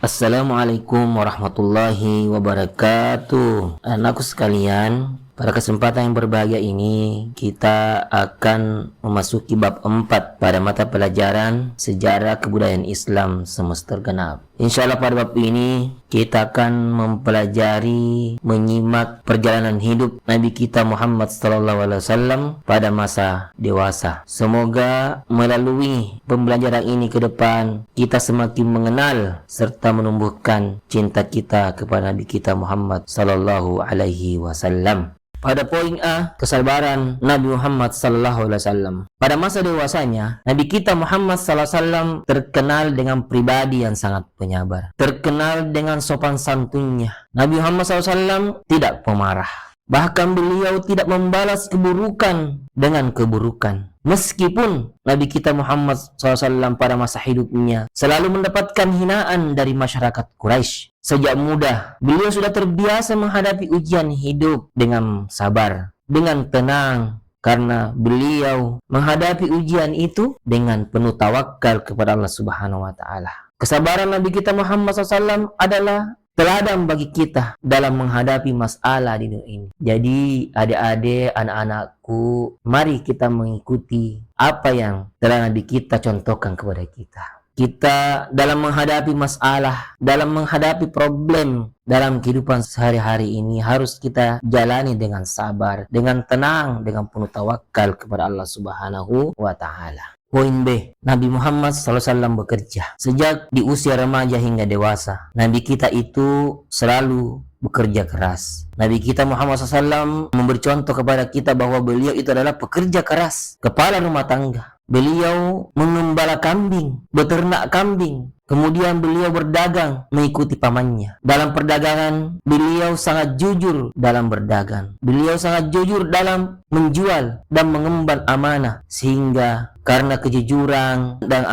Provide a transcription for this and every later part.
Assalamualaikum warahmatullahi wabarakatuh. Anakku sekalian, pada kesempatan yang berbahagia ini kita akan memasuki bab 4 pada mata pelajaran Sejarah Kebudayaan Islam semester genap. Insyaallah pada bab ini kita akan mempelajari, menyimak perjalanan hidup Nabi kita Muhammad SAW pada masa dewasa. Semoga melalui pembelajaran ini ke depan kita semakin mengenal serta menumbuhkan cinta kita kepada Nabi kita Muhammad SAW. Pada poin A, kesabaran Nabi Muhammad SAW. Pada masa dewasanya, Nabi kita Muhammad SAW terkenal dengan pribadi yang sangat penyabar, terkenal dengan sopan santunnya. Nabi Muhammad SAW tidak pemarah. Bahkan beliau tidak membalas keburukan dengan keburukan. Meskipun Nabi kita Muhammad SAW pada masa hidupnya selalu mendapatkan hinaan dari masyarakat Quraisy. Sejak muda, beliau sudah terbiasa menghadapi ujian hidup dengan sabar, dengan tenang, karena beliau menghadapi ujian itu dengan penuh tawakal kepada Allah Subhanahu wa Ta'ala. Kesabaran Nabi kita Muhammad SAW adalah teladan bagi kita dalam menghadapi masalah di dunia ini. Jadi adik-adik, anak-anakku, mari kita mengikuti apa yang telah Nabi kita contohkan kepada kita. Kita dalam menghadapi masalah, dalam menghadapi problem dalam kehidupan sehari-hari ini harus kita jalani dengan sabar, dengan tenang, dengan penuh tawakal kepada Allah Subhanahu wa Ta'ala. Poin B, Nabi Muhammad SAW bekerja. Sejak di usia remaja hingga dewasa, Nabi kita itu selalu bekerja keras. Nabi kita Muhammad SAW memberi contoh kepada kita bahwa beliau itu adalah pekerja keras, kepala rumah tangga. Beliau mengembala kambing, beternak kambing. Kemudian beliau berdagang mengikuti pamannya. Dalam perdagangan, beliau sangat jujur dalam berdagang. Beliau sangat jujur dalam menjual dan mengemban amanah. Sehingga karena kejujuran dan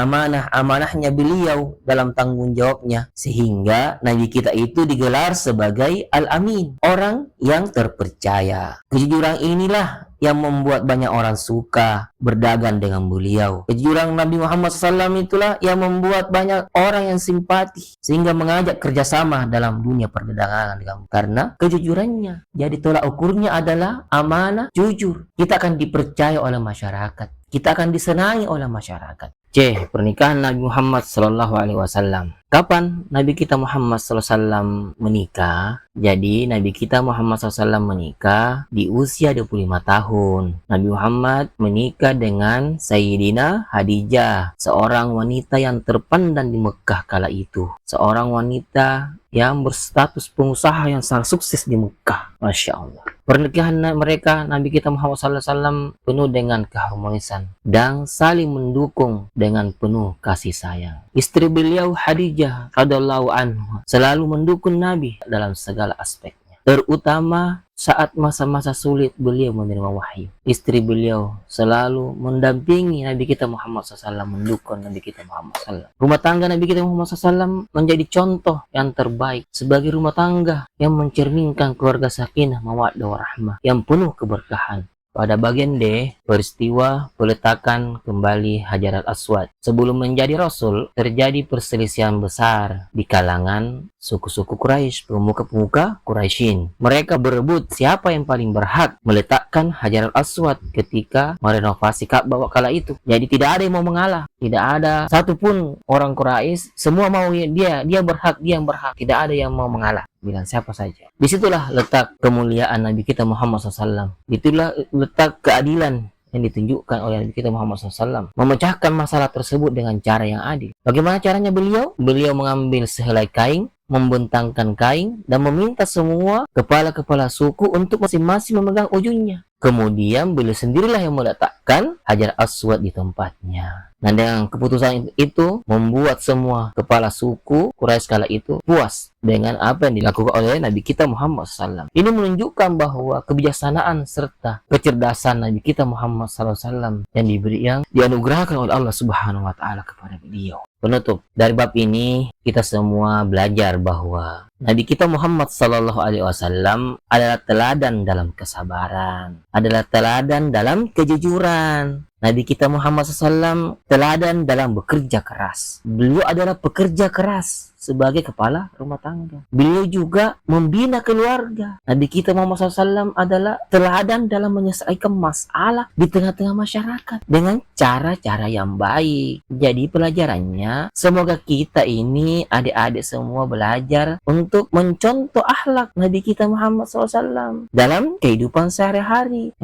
amanahnya beliau dalam tanggung jawabnya, sehingga Nabi kita itu digelar sebagai Al-Amin, orang yang terpercaya. Kejujuran inilah yang membuat banyak orang suka berdagang dengan beliau. Kejujuran Nabi Muhammad SAW itulah yang membuat banyak orang yang simpati sehingga mengajak kerjasama dalam dunia perdagangan karena kejujurannya. Jadi tolak ukurnya adalah amanah, jujur. Kita akan dipercaya oleh masyarakat. Kita akan disenangi oleh masyarakat. C. Pernikahan Nabi Muhammad SAW. Kapan Nabi kita Muhammad SAW menikah? Jadi Nabi kita Muhammad SAW menikah di usia 25 tahun. Nabi Muhammad menikah dengan Sayyidina Khadijah, seorang wanita yang terpandang di Mekah kala itu. Seorang wanita yang berstatus pengusaha yang sangat sukses di Mekah. Masya Allah. Pernikahan mereka, Nabi kita Muhammad SAW penuh dengan keharmonisan dan saling mendukung dengan penuh kasih sayang. Istri beliau Khadijah radhiyallahu anha selalu mendukung Nabi dalam segala aspeknya, terutama saat masa-masa sulit beliau menerima wahyu. Istri beliau selalu mendampingi Nabi kita Muhammad SAW, mendukung Nabi kita Muhammad SAW. Rumah tangga Nabi kita Muhammad SAW menjadi contoh yang terbaik sebagai rumah tangga yang mencerminkan keluarga sakinah, mawaddah warahmah yang penuh keberkahan. Pada bagian D, peristiwa peletakan kembali Hajar al-Aswad. Sebelum menjadi Rasul, terjadi perselisihan besar di kalangan suku-suku Quraisy, pemuka-pemuka Quraisyin. Mereka berebut siapa yang paling berhak meletakkan Hajar al-Aswad ketika merenovasi Ka'bah kala itu. Jadi tidak ada yang mau mengalah, tidak ada satupun orang Quraisy, semua mau dia berhak, dia yang berhak, tidak ada yang mau mengalah. Bilang siapa saja. Disitulah letak kemuliaan Nabi kita Muhammad SAW. Itulah letak keadilan yang ditunjukkan oleh Nabi kita Muhammad SAW. Memecahkan masalah tersebut dengan cara yang adil. Bagaimana caranya beliau? Beliau mengambil sehelai kain, membentangkan kain, dan meminta semua kepala-kepala suku untuk masing-masing memegang ujungnya. Kemudian beliau sendirilah yang meletakkan Hajar Aswad di tempatnya. Nah, dengan keputusan itu membuat semua kepala suku Quraisy kala itu puas dengan apa yang dilakukan oleh Nabi kita Muhammad SAW. Ini menunjukkan bahwa kebijaksanaan serta kecerdasan Nabi kita Muhammad SAW yang dianugerahkan oleh Allah Subhanahu wa Ta'ala kepada beliau. Penutup dari bab ini, kita semua belajar bahwa Nabi kita Muhammad SAW adalah teladan dalam kesabaran, adalah teladan dalam kejujuran. Nabi kita Muhammad SAW teladan dalam bekerja keras. Beliau adalah pekerja keras. sebagai kepala rumah tangga. Beliau juga membina keluarga. Nabi kita Muhammad SAW adalah teladan dalam menyelesaikan masalah di tengah-tengah masyarakat dengan cara-cara yang baik. Jadi pelajarannya, semoga kita ini adik-adik semua belajar untuk mencontoh akhlak Nabi kita Muhammad SAW dalam kehidupan sehari-hari.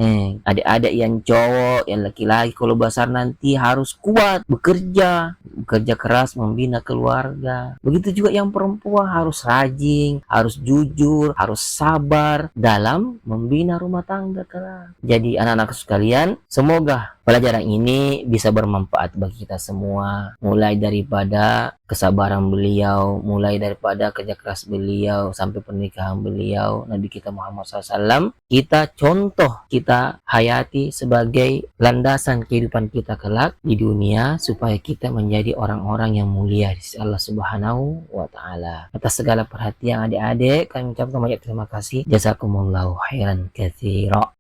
Adik-adik yang cowok, yang laki-laki kalau besar nanti harus kuat, bekerja keras, membina keluarga. Begitu juga yang perempuan harus rajin, harus jujur, harus sabar dalam membina rumah tangga kelak. Jadi anak-anak sekalian, semoga pelajaran ini bisa bermanfaat bagi kita semua, mulai daripada kesabaran beliau, mulai daripada kerja keras beliau sampai pernikahan beliau, Nabi kita Muhammad SAW, kita contoh, kita hayati sebagai landasan kehidupan kita kelak di dunia, supaya kita menjadi orang-orang yang mulia di sisi Allah Subhanahu wa Ta'ala. Atas segala perhatian adik-adik, kami ucapkan banyak terima kasih. Jazakumullahu khairan katsira.